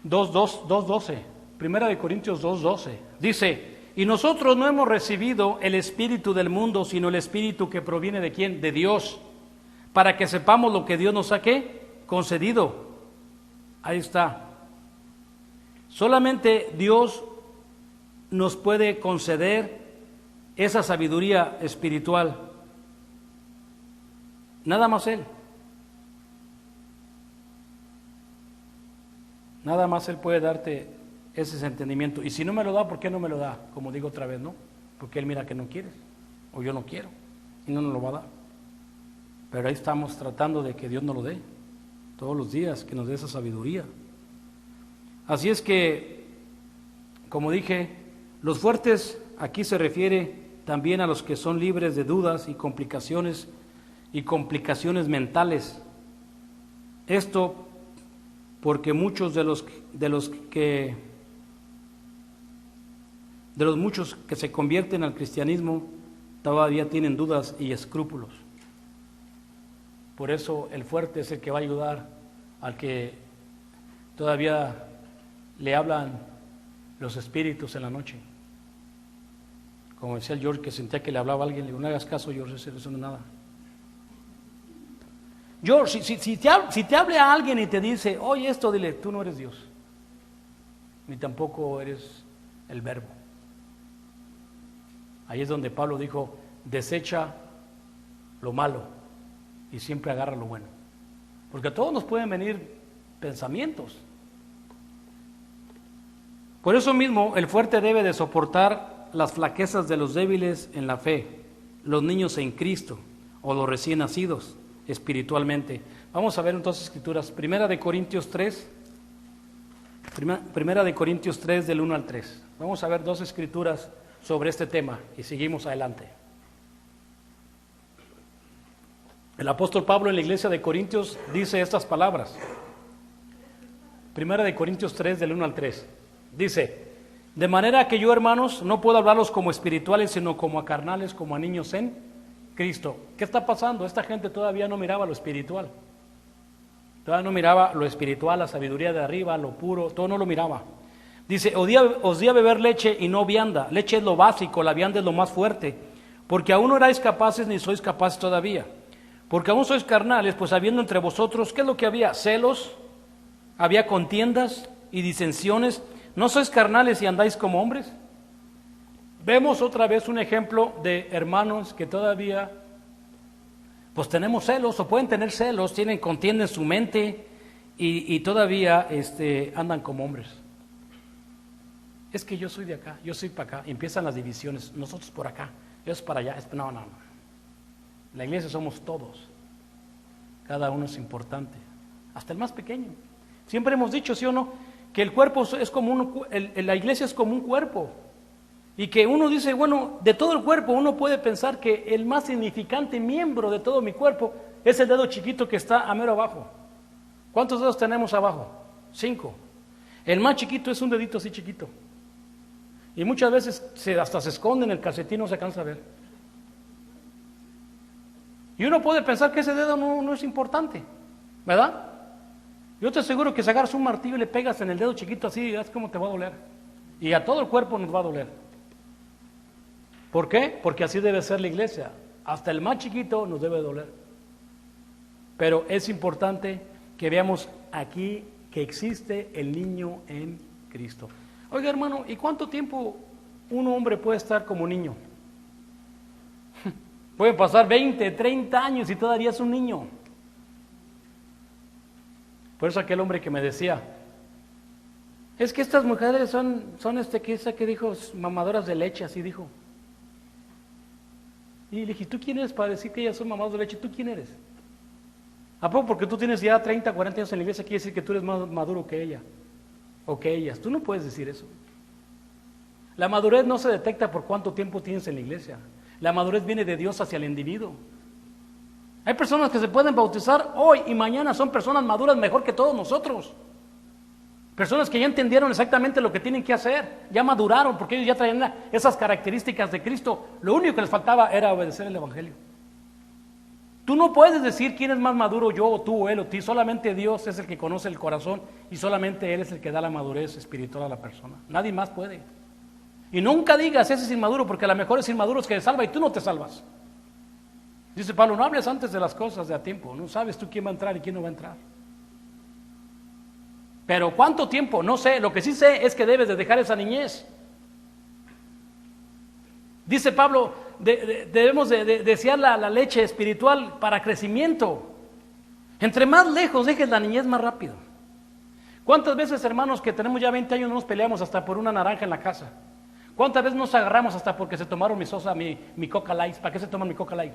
2:12, Primera de Corintios 2:12, dice, y nosotros no hemos recibido el espíritu del mundo, sino el espíritu que proviene ¿de quién? De Dios, para que sepamos lo que Dios nos ha concedido. Ahí está. Solamente Dios nos puede conceder esa sabiduría espiritual. Nada más Él. Nada más Él puede darte ese entendimiento. Y si no me lo da, ¿por qué no me lo da? Como digo otra vez, ¿no? Porque Él mira que no quieres, o yo no quiero, y no nos lo va a dar. Pero ahí estamos tratando de que Dios nos lo dé, todos los días, que nos dé esa sabiduría. Así es que, como dije, los fuertes aquí se refiere también a los que son libres de dudas y complicaciones mentales. Esto porque muchos de los muchos que se convierten al cristianismo todavía tienen dudas y escrúpulos. Por eso el fuerte es el que va a ayudar al que todavía le hablan los espíritus en la noche. Como decía el George, que sentía que le hablaba a alguien, le digo, no hagas caso, George, eso no es nada. George, si te habla a alguien y te dice, oye esto, dile, tú no eres Dios, ni tampoco eres el Verbo. Ahí es donde Pablo dijo, desecha lo malo y siempre agarra lo bueno. Porque a todos nos pueden venir pensamientos. Por eso mismo, el fuerte debe de soportar las flaquezas de los débiles en la fe, los niños en Cristo o los recién nacidos, espiritualmente. Vamos a ver entonces escrituras. Primera de Corintios 3, Primera de Corintios 3 del 1 al 3. Vamos a ver dos escrituras sobre este tema y seguimos adelante. El apóstol Pablo en la iglesia de Corintios dice estas palabras. Primera de Corintios 3 del 1 al 3. Dice: de manera que yo, hermanos, no puedo hablarlos como espirituales, sino como a carnales, como a niños en Cristo. ¿Qué está pasando? Esta gente todavía no miraba lo espiritual. Todavía no miraba lo espiritual, la sabiduría de arriba, lo puro, todo no lo miraba. Dice: os di a beber leche y no vianda. Leche es lo básico, la vianda es lo más fuerte. Porque aún no erais capaces ni sois capaces todavía. Porque aún sois carnales, pues habiendo entre vosotros, ¿qué es lo que había? Celos, había contiendas y disensiones. ¿No sois carnales y andáis como hombres? Vemos otra vez un ejemplo de hermanos que todavía pues tenemos celos o pueden tener celos, tienen contienda en su mente y todavía andan como hombres. Es que yo soy de acá, yo soy para acá, y empiezan las divisiones, nosotros por acá, ellos para allá. No. La iglesia somos todos, cada uno es importante, hasta el más pequeño. Siempre hemos dicho, ¿sí o no?, que el cuerpo es como la iglesia es como un cuerpo. Y que uno dice, bueno, de todo el cuerpo uno puede pensar que el más significante miembro de todo mi cuerpo es el dedo chiquito que está a mero abajo. ¿Cuántos dedos tenemos abajo? 5. El más chiquito es un dedito así chiquito. Y muchas veces hasta se esconde en el calcetín, no se alcanza a ver. Y uno puede pensar que ese dedo no es importante, ¿verdad? Yo te aseguro que si agarras un martillo y le pegas en el dedo chiquito así, es como te va a doler. Y a todo el cuerpo nos va a doler. ¿Por qué? Porque así debe ser la iglesia. Hasta el más chiquito nos debe doler. Pero es importante que veamos aquí que existe el niño en Cristo. Oiga, hermano, ¿y cuánto tiempo un hombre puede estar como niño? Puede pasar 20, 30 años y todavía es un niño. Por eso aquel hombre que me decía, es que estas mujeres son que dijo, mamadoras de leche, así dijo. Y le dije, ¿tú quién eres para decir que ellas son mamadoras de leche? ¿Tú quién eres? ¿A poco porque tú tienes ya 30, 40 años en la iglesia quiere decir que tú eres más maduro que ella? O que ellas. Tú no puedes decir eso. La madurez no se detecta por cuánto tiempo tienes en la iglesia. La madurez viene de Dios hacia el individuo. Hay personas que se pueden bautizar hoy y mañana son personas maduras mejor que todos nosotros. Personas que ya entendieron exactamente lo que tienen que hacer, ya maduraron porque ellos ya traían esas características de Cristo. Lo único que les faltaba era obedecer el Evangelio. Tú no puedes decir quién es más maduro, yo o tú o él o ti. Solamente Dios es el que conoce el corazón y solamente Él es el que da la madurez espiritual a la persona. Nadie más puede. Y nunca digas ese es inmaduro, porque a lo mejor es inmaduro es que se salva y tú no te salvas. Dice Pablo, no hables antes de las cosas de a tiempo. No sabes tú quién va a entrar y quién no va a entrar. Pero ¿cuánto tiempo? No sé. Lo que sí sé es que debes de dejar esa niñez. Dice Pablo, debemos de desear la leche espiritual para crecimiento. Entre más lejos dejes la niñez, más rápido. ¿Cuántas veces, hermanos, que tenemos ya 20 años no nos peleamos hasta por una naranja en la casa? ¿Cuántas veces nos agarramos hasta porque se tomaron mi Coca Light? ¿Para qué se toman mi Coca Light?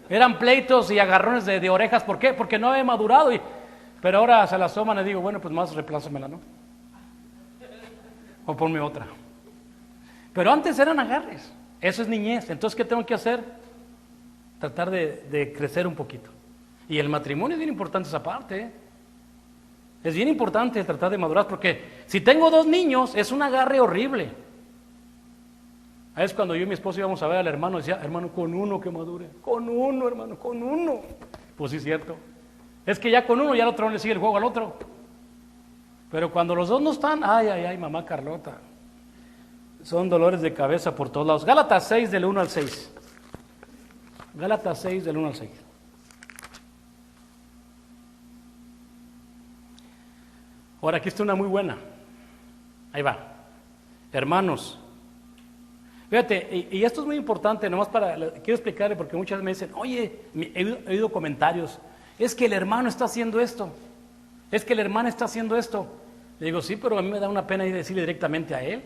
Eran pleitos y agarrones de orejas. ¿Por qué? Porque no he madurado. Pero ahora se las toman y digo, bueno, pues más reemplázamela, ¿no? O ponme otra. Pero antes eran agarres. Eso es niñez. Entonces, ¿qué tengo que hacer? Tratar de crecer un poquito. Y el matrimonio es bien importante esa parte, ¿eh? Es bien importante tratar de madurar, porque si tengo 2 niños, es un agarre horrible. Es cuando yo y mi esposo íbamos a ver al hermano, decía, hermano, con uno que madure. Con uno, hermano, con uno. Pues sí, es cierto. Es que ya con uno, ya el otro no le sigue el juego al otro. Pero cuando los 2 no están, ay, mamá Carlota. Son dolores de cabeza por todos lados. Gálatas 6 del 1 al 6. Gálatas 6 del 1 al 6. Ahora aquí está una muy buena. Ahí va. Hermanos. Fíjate, y esto es muy importante, nomás quiero explicarle porque muchas veces me dicen, oye, he oído comentarios, es que el hermano está haciendo esto, es que la hermana está haciendo esto. Le digo, sí, pero a mí me da una pena ir a decirle directamente a él.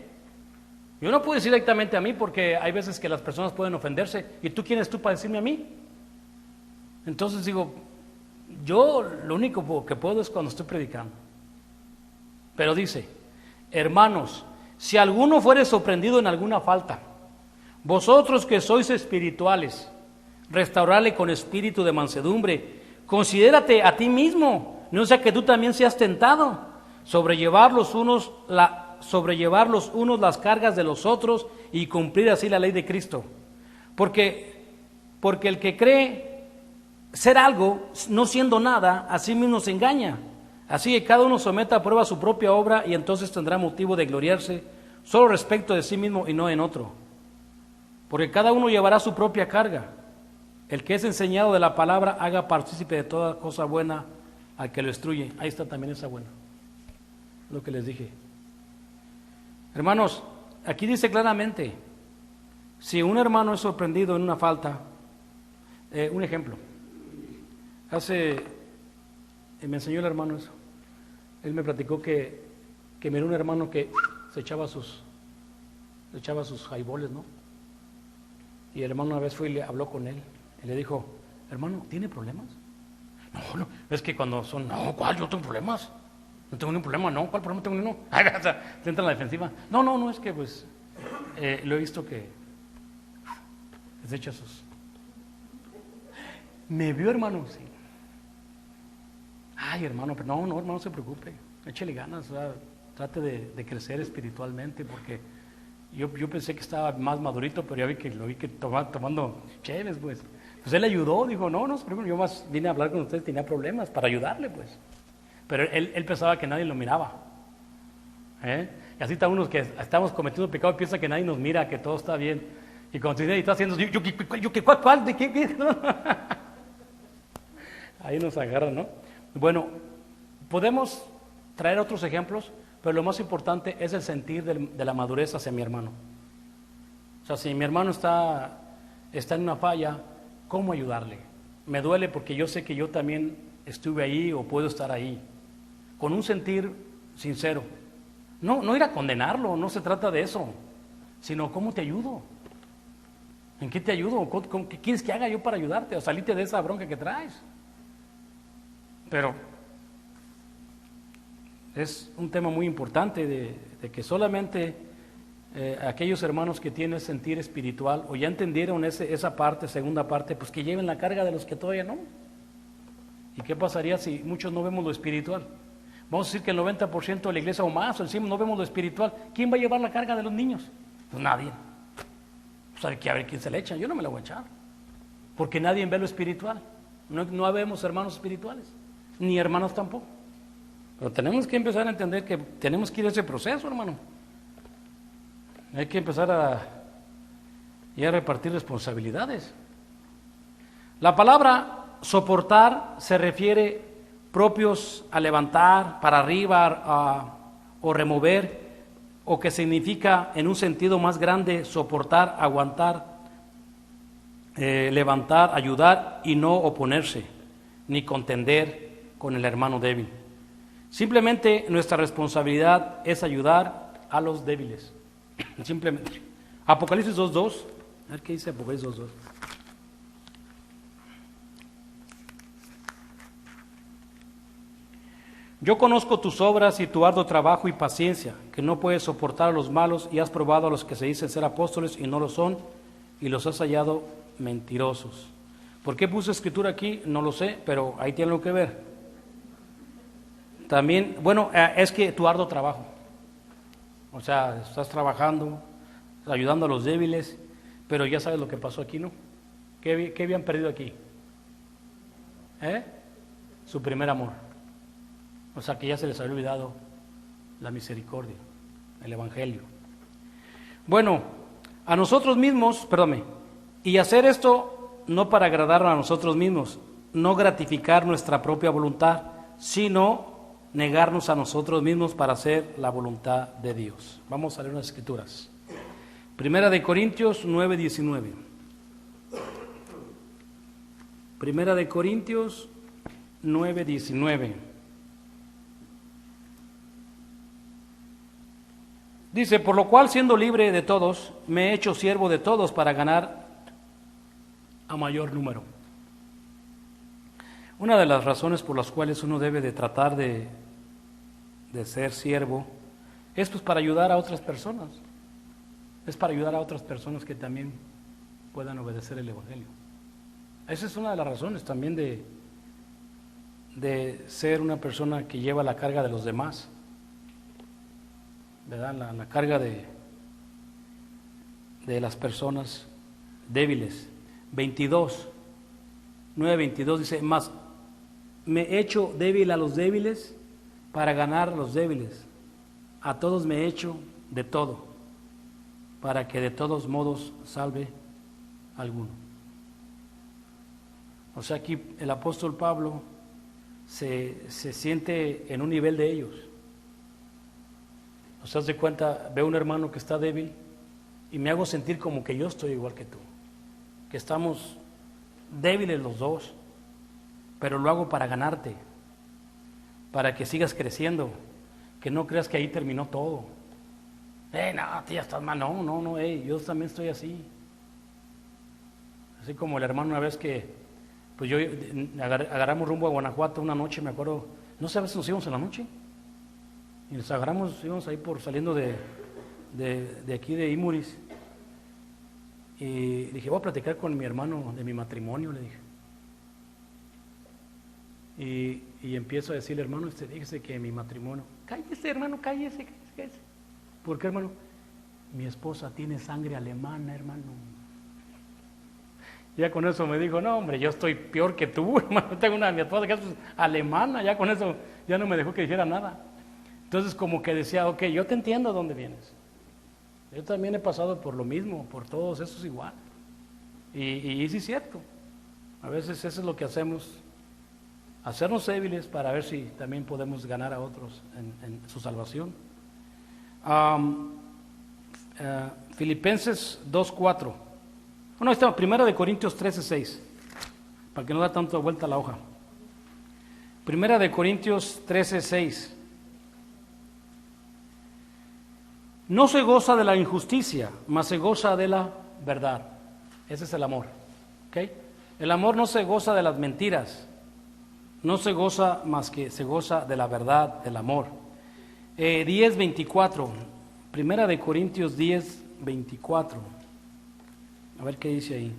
Yo no puedo decir directamente a mí porque hay veces que las personas pueden ofenderse. ¿Y tú quién eres tú para decirme a mí? Entonces digo, yo lo único que puedo es cuando estoy predicando. Pero dice, hermanos, si alguno fuere sorprendido en alguna falta, vosotros que sois espirituales, restaurarle con espíritu de mansedumbre, considérate a ti mismo, no sea que tú también seas tentado, sobrellevar los unos las cargas de los otros y cumplir así la ley de Cristo. Porque el que cree ser algo, no siendo nada, a sí mismo se engaña. Así que cada uno someta a prueba su propia obra y entonces tendrá motivo de gloriarse solo respecto de sí mismo y no en otro. Porque cada uno llevará su propia carga. El que es enseñado de la palabra haga partícipe de toda cosa buena al que lo instruye. Ahí está también esa buena, lo que les dije. Hermanos, aquí dice claramente, si un hermano es sorprendido en una falta, un ejemplo, me enseñó el hermano eso, él me platicó que miró un hermano que se echaba sus highballs, ¿no? Y el hermano una vez fue y le habló con él, y le dijo, hermano, ¿tiene problemas? No, es que cuando son, no, ¿cuál? Yo no tengo problemas. No tengo ningún problema, no, ¿cuál problema tengo ninguno? O sea, se entra en la defensiva. No, es que pues lo he visto que se echa sus. Me vio, hermano, sí. Ay, hermano, pero no, hermano, no se preocupe, échele ganas, o sea, trate de crecer espiritualmente, porque yo pensé que estaba más madurito, pero ya vi que lo vi que tomando chéves, pues. Pues él ayudó, dijo, no se preocupe, yo más vine a hablar con ustedes, tenía problemas para ayudarle, pues. Pero él pensaba que nadie lo miraba. Y así están unos que estamos cometiendo pecado y piensa que nadie nos mira, que todo está bien. Y cuando te dice, y está haciendo, ¿cuál? ¿De qué? Ahí nos agarran, ¿no? Bueno, podemos traer otros ejemplos, pero lo más importante es el sentir de la madurez hacia mi hermano. O sea, si mi hermano está en una falla, ¿cómo ayudarle? Me duele porque yo sé que yo también estuve ahí o puedo estar ahí. Con un sentir sincero. No ir a condenarlo, no se trata de eso, sino ¿cómo te ayudo? ¿En qué te ayudo? ¿Qué quieres que haga yo para ayudarte? O salirte de esa bronca que traes. Pero es un tema muy importante de que solamente aquellos hermanos que tienen sentir espiritual o ya entendieron esa parte, segunda parte, pues que lleven la carga de los que todavía no. ¿Y qué pasaría si muchos no vemos lo espiritual? Vamos a decir que el 90% de la iglesia o más, o decimos no vemos lo espiritual. ¿Quién va a llevar la carga de los niños? Pues nadie. Pues hay que a ver quién se le echa. Yo no me la voy a echar. Porque nadie ve lo espiritual. No vemos hermanos espirituales, ni hermanos tampoco. Pero tenemos que empezar a entender que tenemos que ir a ese proceso, hermano. Hay que empezar a repartir responsabilidades. La palabra soportar se refiere propios a levantar, para arriba, o remover, o que significa en un sentido más grande soportar, aguantar, levantar, ayudar y no oponerse, ni contender con el hermano débil. Simplemente nuestra responsabilidad es ayudar a los débiles. Simplemente. Apocalipsis 2:2. A ver qué dice Apocalipsis 2:2. Yo conozco tus obras y tu arduo trabajo y paciencia, que no puedes soportar a los malos y has probado a los que se dicen ser apóstoles y no lo son, y los has hallado mentirosos. ¿Por qué puse escritura aquí? No lo sé, pero ahí tiene algo que ver. También, es que tu arduo trabajo. O sea, estás trabajando, ayudando a los débiles, pero ya sabes lo que pasó aquí, ¿no? ¿Qué habían perdido aquí? Su primer amor. O sea, que ya se les había olvidado la misericordia, el evangelio. Bueno, a nosotros mismos, y hacer esto no para agradar a nosotros mismos, no gratificar nuestra propia voluntad, sino negarnos a nosotros mismos para hacer la voluntad de Dios. Vamos a leer unas escrituras. Primera de Corintios 9:19. Primera de Corintios 9:19. Dice, por lo cual siendo libre de todos, me he hecho siervo de todos para ganar a mayor número. Una de las razones por las cuales uno debe de tratar de ser siervo es pues para ayudar a otras personas. Es para ayudar a otras personas que también puedan obedecer el Evangelio. Esa es una de las razones también de ser una persona que lleva la carga de los demás, ¿verdad? La carga de las personas débiles. 9:22 dice, mas me he hecho débil a los débiles para ganar a los débiles. A todos me he hecho de todo, para que de todos modos salve a alguno. O sea, aquí el apóstol Pablo se siente en un nivel de ellos. O sea, se cuenta, veo un hermano que está débil y me hago sentir como que yo estoy igual que tú, que estamos débiles los dos, pero lo hago para ganarte, para que sigas creciendo, que no creas que ahí terminó todo. No, tú ya estás mal, no, yo también estoy así. Así como el hermano una vez que, pues yo agarramos rumbo a Guanajuato una noche, me acuerdo, no sé, a veces nos íbamos en la noche, y nos agarramos, íbamos ahí saliendo de aquí de Imuris, y dije, voy a platicar con mi hermano de mi matrimonio, le dije. Y empiezo a decirle, hermano, dígase que mi matrimonio, cállese hermano, cállese. ¿Por qué, hermano? Mi esposa tiene sangre alemana, hermano. Ya con eso me dijo, no hombre, yo estoy peor que tú, hermano, tengo una de mi esposa que es alemana, ya con eso ya no me dejó que dijera nada. Entonces como que decía, ok, yo te entiendo dónde vienes. Yo también he pasado por lo mismo, por todos esos igual. Y sí es cierto, a veces eso es lo que hacemos, hacernos débiles para ver si también podemos ganar a otros en su salvación. Filipenses 2:4. Bueno, está 1 Corintios 13:6, para que no da tanto vuelta la hoja. 1 Corintios 13:6. No se goza de la injusticia, mas se goza de la verdad. Ese es el amor. ¿Okay? El amor no se goza de las mentiras, no se goza más que se goza de la verdad, del amor. 10:24, 1 Corintios 10:24. A ver qué dice ahí.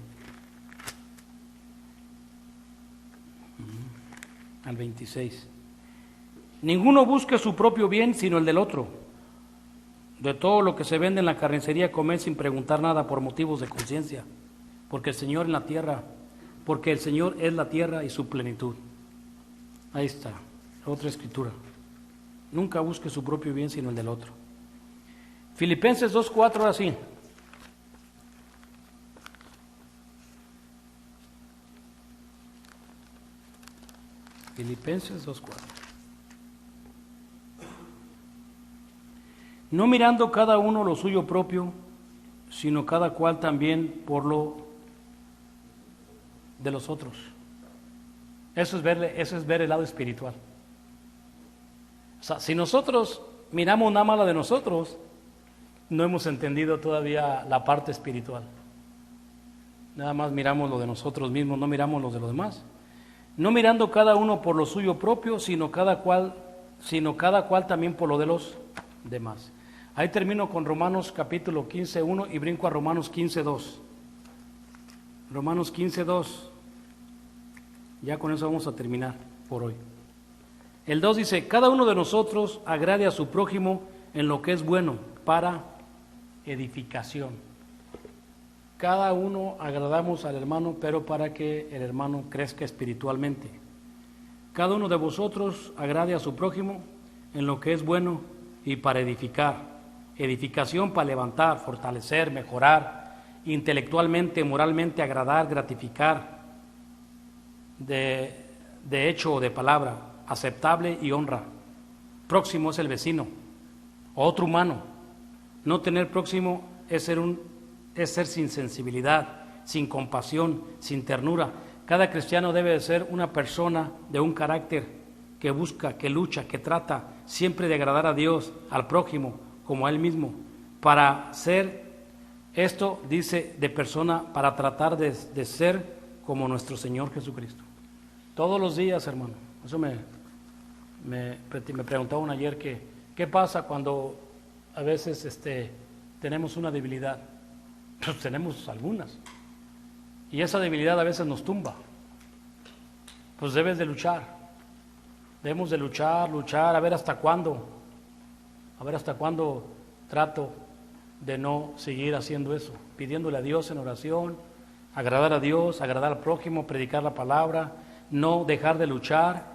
Al 26. Ninguno busque su propio bien, sino el del otro. De todo lo que se vende en la carnicería, comed sin preguntar nada por motivos de conciencia, porque el Señor es la tierra y su plenitud. Ahí está, otra escritura. Nunca busque su propio bien, sino el del otro. Filipenses 2:4, ahora sí. Filipenses 2:4. No mirando cada uno lo suyo propio, sino cada cual también por lo de los otros. Eso es ver el lado espiritual. O sea, si nosotros miramos nada más la de nosotros, no hemos entendido todavía la parte espiritual. Nada más miramos lo de nosotros mismos, no miramos los de los demás. No mirando cada uno por lo suyo propio, sino cada cual también por lo de los demás. Ahí termino con Romanos capítulo 15:1 y brinco a Romanos 15:2. Romanos 15:2. Ya con eso vamos a terminar por hoy. El 2 dice, cada uno de nosotros agrade a su prójimo en lo que es bueno para edificación. Cada uno agradamos al hermano, pero para que el hermano crezca espiritualmente. Cada uno de vosotros agrade a su prójimo en lo que es bueno y para edificar. Edificación para levantar, fortalecer, mejorar, intelectualmente, moralmente, agradar, gratificar, de hecho o de palabra, aceptable y honra. Próximo es el vecino, otro humano. No tener próximo es ser sin sensibilidad, sin compasión, sin ternura. Cada cristiano debe de ser una persona de un carácter que busca, que lucha, que trata siempre de agradar a Dios, al prójimo, como a él mismo. Para ser esto, dice, de persona, para tratar de ser como nuestro Señor Jesucristo. Todos los días, hermano. Eso me preguntaban ayer que qué pasa cuando a veces tenemos una debilidad. Pues tenemos algunas. Y esa debilidad a veces nos tumba. Pues debes de luchar. Debemos de luchar, a ver hasta cuándo. A ver hasta cuándo trato de no seguir haciendo eso. Pidiéndole a Dios en oración, agradar a Dios, agradar al prójimo, predicar la palabra, no dejar de luchar,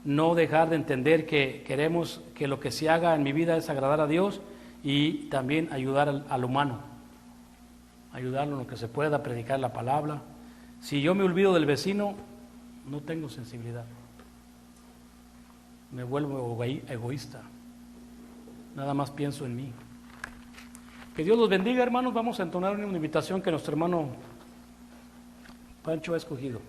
no dejar de entender que queremos que lo que se haga en mi vida es agradar a Dios y también ayudar al humano, ayudarlo en lo que se pueda, predicar la palabra. Si yo me olvido del vecino, no tengo sensibilidad, me vuelvo egoísta, nada más pienso en mí. Que Dios los bendiga, hermanos. Vamos a entonar una invitación que nuestro hermano Pancho ha escogido.